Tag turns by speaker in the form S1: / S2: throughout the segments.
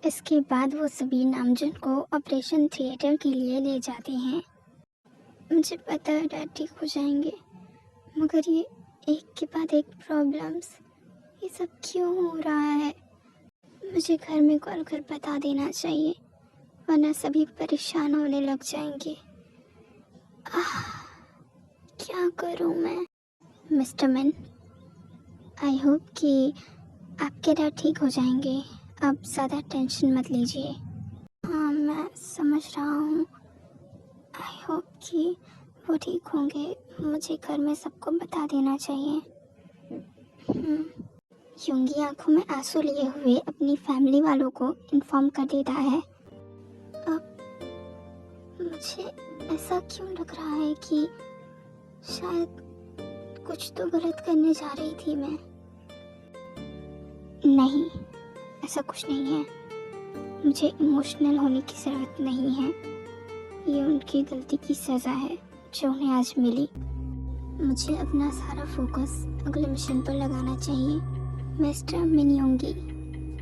S1: इसके बाद वो सभी नामजन को ऑपरेशन थिएटर के लिए ले जाते हैं। मुझे पता है डैड ठीक हो जाएंगे, मगर ये एक के बाद एक प्रॉब्लम्स, ये सब क्यों हो रहा है? मुझे घर में कॉल कर बता देना चाहिए, वरना सभी परेशान होने लग जाएंगे। क्या करूं मैं? मिस्टर मैन, आई होप कि आपके डैड ठीक हो जाएंगे। आप ज़्यादा टेंशन मत लीजिए। हाँ, मैं समझ रहा हूँ। आई होप कि वो ठीक होंगे। मुझे घर में सबको बता देना चाहिए। यूंगी आंखों में आंसू लिए हुए अपनी फैमिली वालों को इन्फॉर्म कर देता है। अब मुझे ऐसा क्यों लग रहा है कि शायद कुछ तो गलत करने जा रही थी मैं। नहीं, ऐसा कुछ नहीं है। मुझे इमोशनल होने की ज़रूरत नहीं है। ये उनकी गलती की सज़ा है जो उन्हें आज मिली। मुझे अपना सारा फोकस अगले मिशन पर लगाना चाहिए। Mister Min Yoongi,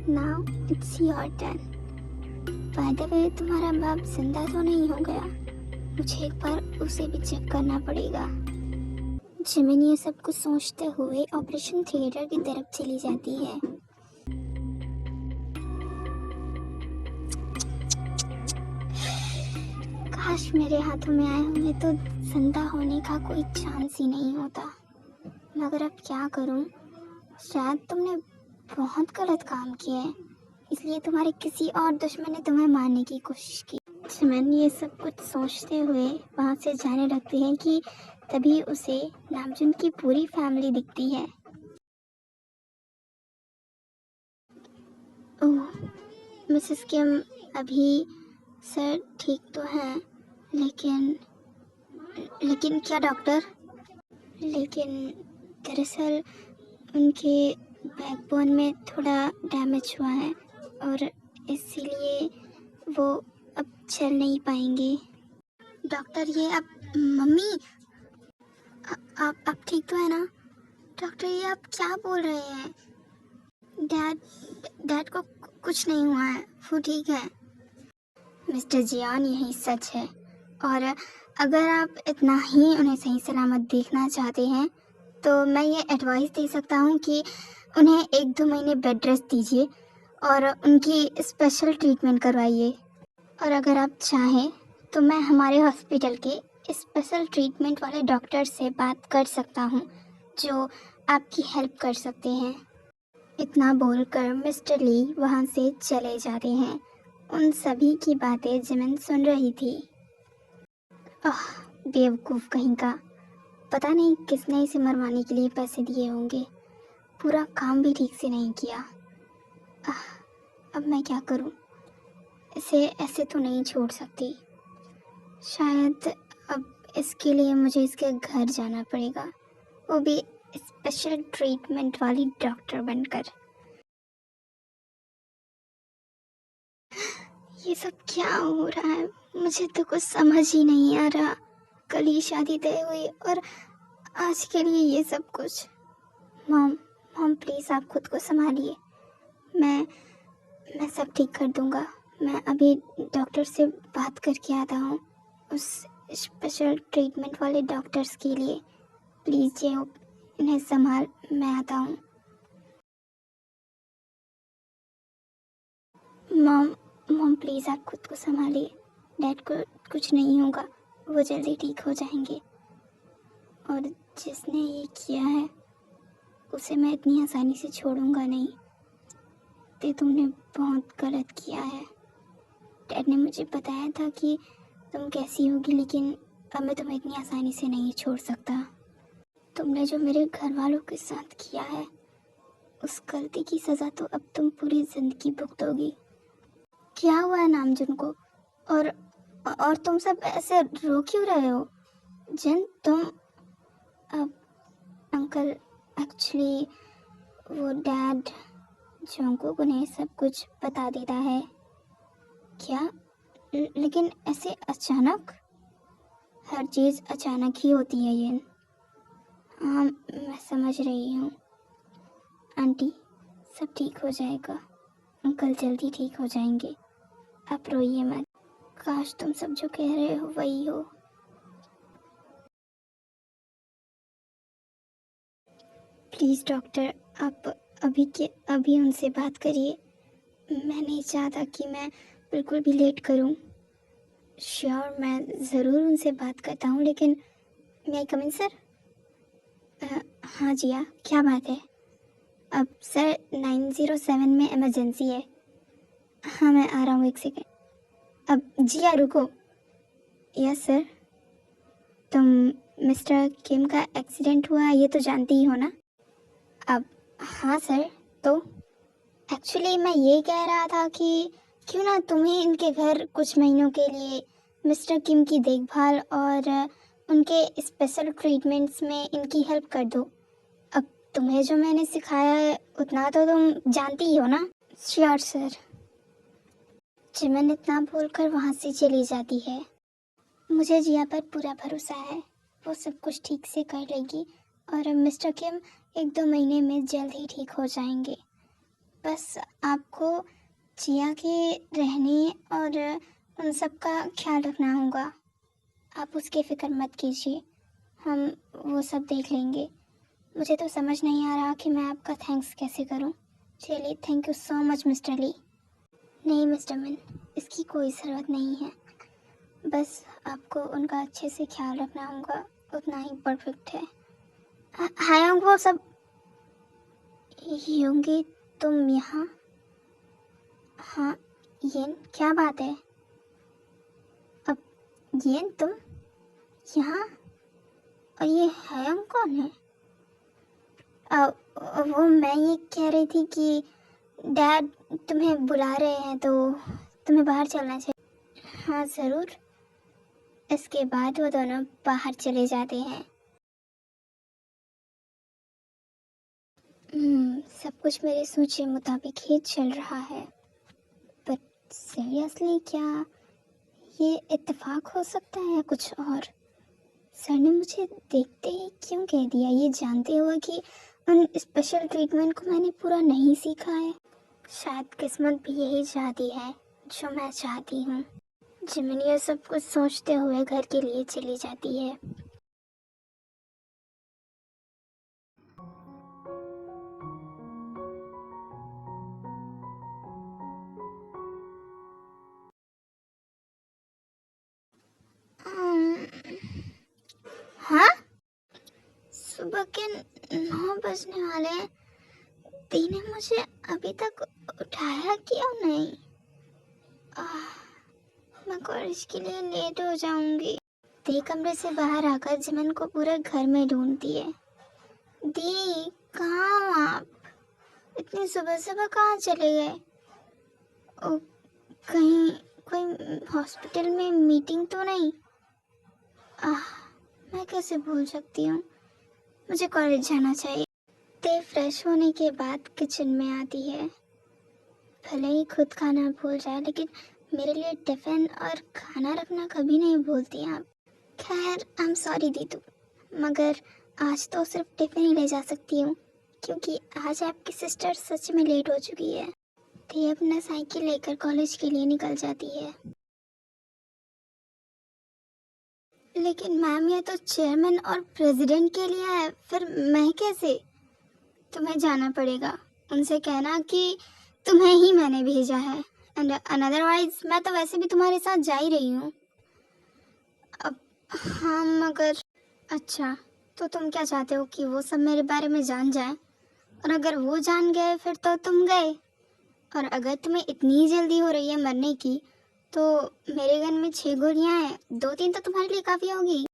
S1: now it's your turn. By the way, तुम्हारा बाप जिंदा तो नहीं हो गया? मुझे एक बार उसे भी चेक करना पड़ेगा। जिमिन ये सब कुछ सोचते हुए ऑपरेशन थिएटर की तरफ चली जाती है। काश मेरे हाथों में आए होंगे तो जिंदा होने का कोई चांस ही नहीं होता, मगर अब क्या करूं? शायद तुमने बहुत गलत काम किए हैं, इसलिए तुम्हारे किसी और दुश्मन ने तुम्हें मारने की कोशिश की। जिमिन ये सब कुछ सोचते हुए वहां से जाने लगती है कि तभी उसे नामजुन की पूरी फैमिली दिखती है। ओह, मिसेस किम अभी सर ठीक तो हैं, लेकिन लेकिन क्या डॉक्टर? लेकिन दरअसल उनके बैकबोन में थोड़ा डैमेज हुआ है और इसीलिए वो अब चल नहीं पाएंगे। डॉक्टर, ये आप मम्मी, आप ठीक तो है ना? डॉक्टर, ये आप क्या बोल रहे हैं? डैड डैड को कुछ नहीं हुआ है, वो ठीक है। मिस्टर जियान, यही सच है, और अगर आप इतना ही उन्हें सही सलामत देखना चाहते हैं तो मैं ये एडवाइस दे सकता हूँ कि उन्हें 1-2 महीने बेड रेस्ट दीजिए और उनकी स्पेशल ट्रीटमेंट करवाइए। और अगर आप चाहें तो मैं हमारे हॉस्पिटल के स्पेशल ट्रीटमेंट वाले डॉक्टर से बात कर सकता हूँ जो आपकी हेल्प कर सकते हैं। इतना बोलकर मिस्टर ली वहाँ से चले जाते हैं। उन सभी की बातें जिमिन सुन रही थी। बेवकूफ़ कहीं का, पता नहीं किसने इसे मरवाने के लिए पैसे दिए होंगे। पूरा काम भी ठीक से नहीं किया। अब मैं क्या करूं? इसे ऐसे तो नहीं छोड़ सकती। शायद अब इसके लिए मुझे इसके घर जाना पड़ेगा, वो भी स्पेशल ट्रीटमेंट वाली डॉक्टर बनकर। ये सब क्या हो रहा है? मुझे तो कुछ समझ ही नहीं आ रहा। कल ही शादी तय हुई और आज के लिए ये सब कुछ। मॉम मॉम प्लीज़ आप खुद को संभालिए। मैं सब ठीक कर दूंगा। मैं अभी डॉक्टर से बात करके आता हूँ, उस स्पेशल ट्रीटमेंट वाले डॉक्टर्स के लिए। प्लीज़ ये इन्हें संभाल, मैं आता हूँ। मॉम मॉम प्लीज़ आप खुद को संभालिए। डैड को कुछ नहीं होगा, वो जल्दी ठीक हो जाएंगे। और जिसने ये किया है उसे मैं इतनी आसानी से छोड़ूंगा नहीं। ते तुमने बहुत गलत किया है। डैड ने मुझे बताया था कि तुम कैसी होगी, लेकिन अब मैं तुम्हें इतनी आसानी से नहीं छोड़ सकता। तुमने जो मेरे घर वालों के साथ किया है, उस गलती की सज़ा तो अब तुम पूरी ज़िंदगी भुगतोगी। क्या हुआ है नामजुन को? और तुम सब ऐसे रो क्यों रहे हो? जिन तुम अब अंकल, एक्चुअली वो डैड जोंगकुक उन्हें सब कुछ बता देता है। क्या? लेकिन ऐसे अचानक? हर चीज़ अचानक ही होती है ये। हाँ, मैं समझ रही हूँ आंटी, सब ठीक हो जाएगा। अंकल जल्दी ठीक हो जाएंगे। आप रोइए मत। काश तुम सब जो कह रहे हो वही हो। प्लीज़ डॉक्टर, आप अभी के अभी उनसे बात करिए। मैं नहीं चाहता कि मैं बिल्कुल भी लेट करूं। श्योर, मैं ज़रूर उनसे बात करता हूं, लेकिन मैं कम इन सर? हाँ जिया, क्या बात है? अब सर 907 में इमरजेंसी है। हाँ मैं आ रहा हूँ, एक सेकेंड। अब जिया रुको। Yes sir. तुम मिस्टर किम का एक्सीडेंट हुआ ये तो जानती ही हो ना? अब हाँ सर। तो एक्चुअली मैं ये कह रहा था कि क्यों ना तुम्हें इनके घर कुछ महीनों के लिए मिस्टर किम की देखभाल और उनके स्पेशल ट्रीटमेंट्स में इनकी हेल्प कर दो। अब तुम्हें जो मैंने सिखाया है उतना तो तुम जानती ही हो ना? Sure sir. चिमन इतना बोलकर वहाँ से चली जाती है। मुझे जिया पर पूरा भरोसा है, वो सब कुछ ठीक से कर लेगी और मिस्टर किम 1-2 महीने में जल्द ही ठीक हो जाएंगे। बस आपको जिया के रहने और उन सब का ख्याल रखना होगा। आप उसकी फ़िक्र मत कीजिए, हम वो सब देख लेंगे। मुझे तो समझ नहीं आ रहा कि मैं आपका थैंक्स कैसे करूं। चलिए, thank you so much mister Lee. नहीं मिस्टर मिन, इसकी कोई ज़रूरत नहीं है। बस आपको उनका अच्छे से ख्याल रखना होगा, उतना ही परफेक्ट है। हाय वो सब। योंगी, तुम यहाँ? हाँ येन, क्या बात है? अब येन तुम यहाँ? और ये हयांग कौन है? वो मैं ये कह रही थी कि डैड तुम्हें बुला रहे हैं तो तुम्हें बाहर चलना चाहिए। हाँ ज़रूर। इसके बाद वो दोनों बाहर चले जाते हैं। सब कुछ मेरे सोचे मुताबिक ही चल रहा है, बट सीरियसली क्या ये इत्तेफाक हो सकता है या कुछ और? सर ने मुझे देखते ही क्यों कह दिया, ये जानते हुए कि उन स्पेशल ट्रीटमेंट को मैंने पूरा नहीं सीखा है? शायद किस्मत भी यही चाहती है जो मैं चाहती हूँ। जिमिन ये सब कुछ सोचते हुए घर के लिए चली जाती है। हाँ, सुबह के 9 बजने वाले हैं। दी ने मुझे अभी तक उठाया क्यों नहीं? मैं कॉलेज के लिए लेट हो जाऊंगी। दी कमरे से बाहर आकर जिमिन को पूरे घर में ढूंढती है। दी, कहाँ हो आप? इतनी सुबह सुबह कहाँ चले गए? ओ, कहीं कोई हॉस्पिटल में मीटिंग तो नहीं? मैं कैसे भूल सकती हूँ, मुझे कॉलेज जाना चाहिए। ते फ्रेश होने के बाद किचन में आती है। भले ही खुद खाना भूल जाए, लेकिन मेरे लिए टिफ़िन और खाना रखना कभी नहीं भूलती आप। खैर, आई एम सॉरी दीदू, मगर आज तो सिर्फ टिफ़िन ही ले जा सकती हूँ, क्योंकि आज आपकी सिस्टर सच में लेट हो चुकी है। ते अपना साइकिल लेकर कॉलेज के लिए निकल जाती है। लेकिन मैम, ये तो चेयरमैन और प्रेसिडेंट के लिए है, फिर मैं कैसे? तुम्हें जाना पड़ेगा, उनसे कहना कि तुम्हें ही मैंने भेजा है, एंड अदरवाइज मैं तो वैसे भी तुम्हारे साथ जा ही रही हूँ। अब हाँ, मगर अच्छा, तो तुम क्या चाहते हो कि वो सब मेरे बारे में जान जाए? और अगर वो जान गए फिर तो तुम गए। और अगर तुम्हें इतनी जल्दी हो रही है मरने की, तो मेरे गन में 6 गोलियां हैं, 2-3 तो तुम्हारे लिए काफ़ी होगी।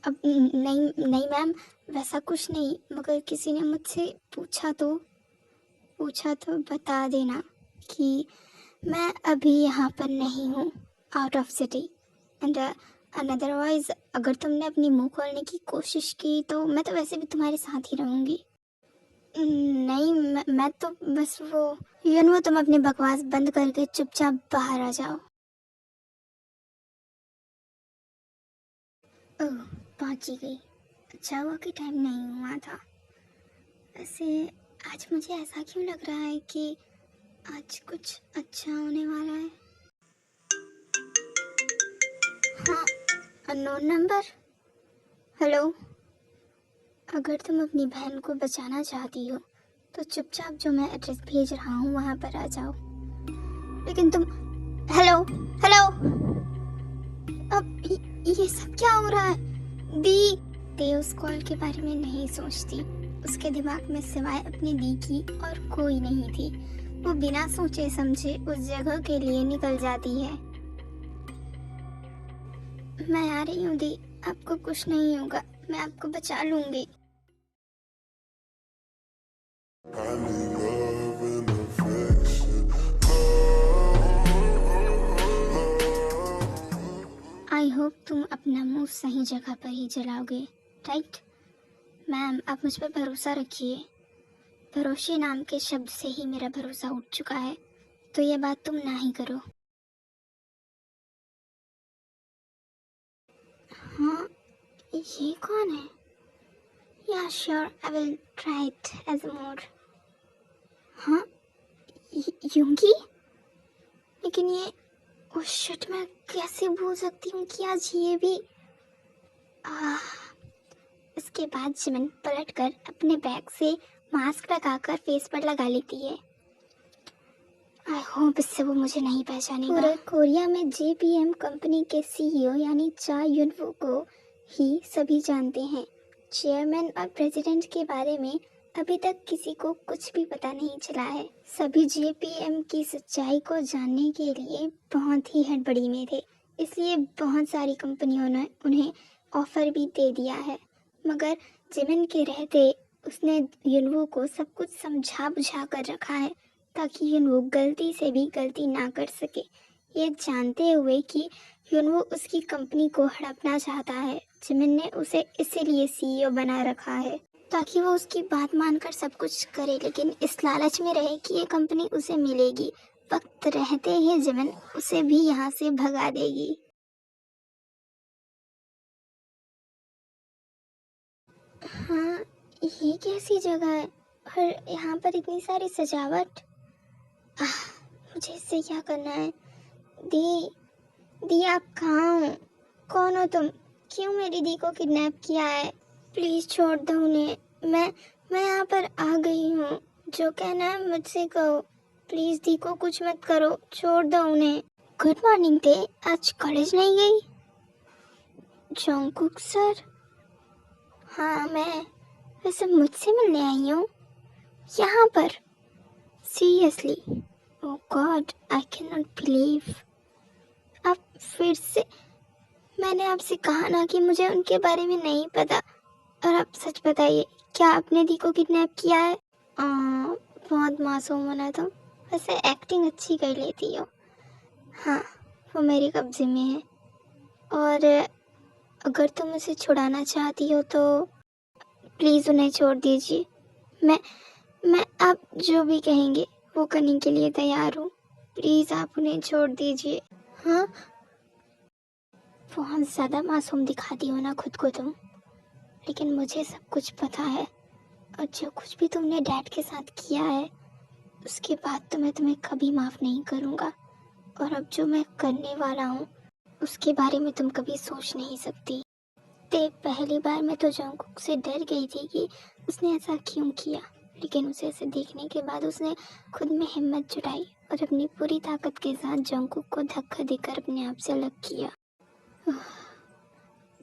S1: अब नहीं नहीं मैम, वैसा कुछ नहीं, मगर किसी ने मुझसे पूछा तो बता देना कि मैं अभी यहाँ पर नहीं हूँ, out of city, and otherwise अगर तुमने अपनी मुंह खोलने की कोशिश की तो मैं तो वैसे भी तुम्हारे साथ ही रहूँगी। नहीं, मैं तो बस वो तुम अपनी बकवास बंद करके चुपचाप बाहर आ जाओ। ओह, पहुँच ही गई। अच्छा हुआ कि टाइम नहीं हुआ था। वैसे आज मुझे ऐसा क्यों लग रहा है कि आज कुछ अच्छा होने वाला है। हाँ, अननोन नंबर। हेलो, अगर तुम अपनी बहन को बचाना चाहती हो तो चुपचाप जो मैं एड्रेस भेज रहा हूँ वहाँ पर आ जाओ। लेकिन तुम... हेलो, हेलो, अब ये सब क्या हो रहा है? दी उस कॉल के बारे में नहीं सोचती। उसके दिमाग में सिवाय अपनी दी की और कोई नहीं थी। वो बिना सोचे समझे उस जगह के लिए निकल जाती है। मैं आ रही हूँ दी, आपको कुछ नहीं होगा, मैं आपको बचा लूंगी। आई होप तुम अपना मुंह सही जगह पर ही जलाओगे, राइट? मैम, आप मुझ पर भरोसा रखिए। भरोसे नाम के शब्द से ही मेरा भरोसा उठ चुका है, तो ये बात तुम ना ही करो। हाँ, ये कौन है? या sure, I will try it as more. हाँ, यूंगी? लेकिन ये... ओह शिट, मैं कैसे भूल सकती हूँ कि आज ये भी... इसके बाद जिमिन पलटकर अपने बैग से मास्क लगाकर फेस पर लगा लेती है। आई होप इससे वो मुझे नहीं पहचानेगा। पूरे कोरिया में JPM कंपनी के CEO यानी चा युनवू को ही सभी जानते हैं। चेयरमैन और प्रेसिडेंट के बारे में अभी तक किसी को कुछ भी पता नहीं चला है। सभी JPM की सच्चाई को जानने के लिए बहुत ही हड़बड़ी में थे, इसलिए बहुत सारी कंपनियों ने उन्हें ऑफर भी दे दिया है। मगर जिमिन के रहते उसने युनवू को सब कुछ समझा बुझा कर रखा है ताकि युनवू गलती से भी गलती ना कर सके। ये जानते हुए कि युनवू उसकी कंपनी को हड़पना चाहता है, जिमिन ने उसे इसीलिए CEO बना रखा है ताकि वो उसकी बात मानकर सब कुछ करे, लेकिन इस लालच में रहे कि ये कंपनी उसे मिलेगी। वक्त रहते ही जिमिन उसे भी यहाँ से भगा देगी। हाँ, ये कैसी जगह है और यहाँ पर इतनी सारी सजावट। मुझे इससे क्या करना है? दी आप कहाँ हो? कौन हो तुम? क्यों मेरी दी को किडनैप किया है? प्लीज छोड़ दो उन्हें। मैं यहाँ पर आ गई हूँ। जो कहना है मुझसे कहो। प्लीज दी को कुछ मत करो, छोड़ दो उन्हें। गुड मॉर्निंग दे, आज कॉलेज नहीं गई? जॉन्गकुक सर? हाँ मैं। वैसे मुझसे मिलने आई हूँ यहाँ पर? Seriously? Oh God, I can not believe. अब फिर से? मैंने आपसे कहा ना कि मुझे उनके बारे में नहीं पता। और आप सच बताइए, क्या आपने दी को किडनैप किया है? बहुत मासूम हो ना तुम। वैसे एक्टिंग अच्छी कर लेती हो। हाँ, वो मेरे कब्जे में है। और अगर तुम उसे छुड़ाना चाहती हो तो प्लीज़ उन्हें छोड़ दीजिए। मैं आप जो भी कहेंगे वो करने के लिए तैयार हूँ। प्लीज़ आप उन्हें छोड़ दीजिए। हाँ, बहुत ज़्यादा मासूम दिखाती हो ना खुद को तुम, लेकिन मुझे सब कुछ पता है। और जो कुछ भी तुमने डैड के साथ किया है उसके बाद तो मैं तुम्हें कभी माफ़ नहीं करूँगा। और अब जो मैं करने वाला हूँ उसके बारे में तुम कभी सोच नहीं सकती। पहली बार मैं तो जंगकुक से डर गई थी कि उसने ऐसा क्यों किया, लेकिन उसे ऐसे देखने के बाद उसने खुद में हिम्मत जुटाई और अपनी पूरी ताकत के साथ जंगकुक को धक्का देकर अपने आप से अलग किया।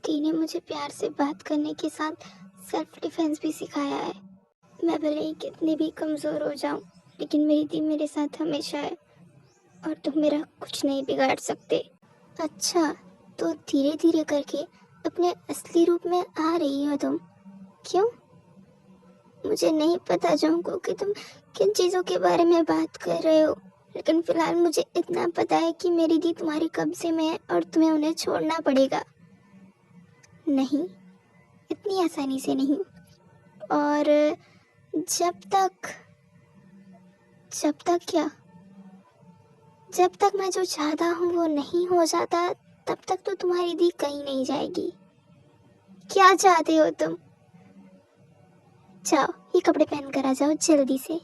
S1: दी ने मुझे प्यार से बात करने के साथ सेल्फ डिफेंस भी सिखाया है। मैं भले ही कितनी भी कमज़ोर हो जाऊं, लेकिन मेरी दी मेरे साथ हमेशा है और तुम मेरा कुछ नहीं बिगाड़ सकते। अच्छा, तो धीरे धीरे करके अपने असली रूप में आ रही हो तुम? क्यों? मुझे नहीं पता जंगकुक कि तुम किन चीज़ों के बारे में बात कर रहे हो, लेकिन फिलहाल मुझे इतना पता है कि मेरी दी तुम्हारे कब्जे में है और तुम्हें उन्हें छोड़ना पड़ेगा। नहीं, इतनी आसानी से नहीं। और जब तक क्या? जब तक मैं जो चाहता हूँ वो नहीं हो जाता तब तक तो तुम्हारी दी कहीं नहीं जाएगी। क्या चाहते हो तुम? जाओ, ये कपड़े पहन कर आ जाओ जल्दी से।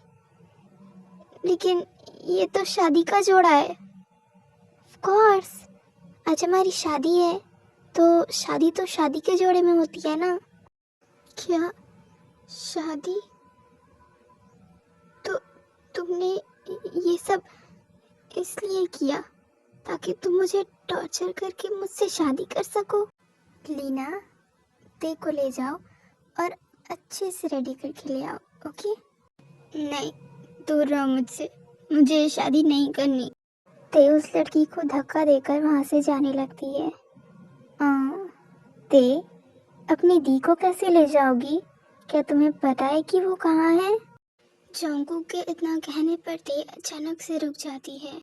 S1: लेकिन ये तो शादी का जोड़ा है। ऑफ कोर्स, आज हमारी शादी है तो शादी के जोड़े में होती है ना। क्या शादी? तो तुमने ये सब इसलिए किया ताकि तुम मुझे टॉर्चर करके मुझसे शादी कर सको? लीना, ते को ले जाओ और अच्छे से रेडी करके ले आओ, ओके? नहीं, दूर रहो मुझसे, मुझे शादी नहीं करनी। ते उस लड़की को धक्का देकर वहाँ से जाने लगती है। ते, अपनी दी को कैसे ले जाओगी? क्या तुम्हें पता है कि वो कहाँ है? जंगकुक के इतना कहने पर ते अचानक से रुक जाती है।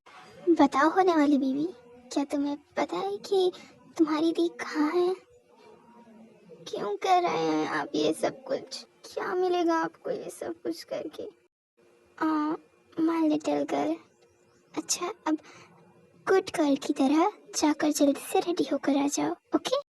S1: बताओ होने वाली बीवी, क्या तुम्हें पता है कि तुम्हारी दी कहाँ है? क्यों कर रहे हैं आप ये सब कुछ? क्या मिलेगा आपको ये सब कुछ करके? My little girl. अच्छा, अब गुड गर्ल की तरह जाकर जल्दी से रेडी होकर आ जाओ, ओके?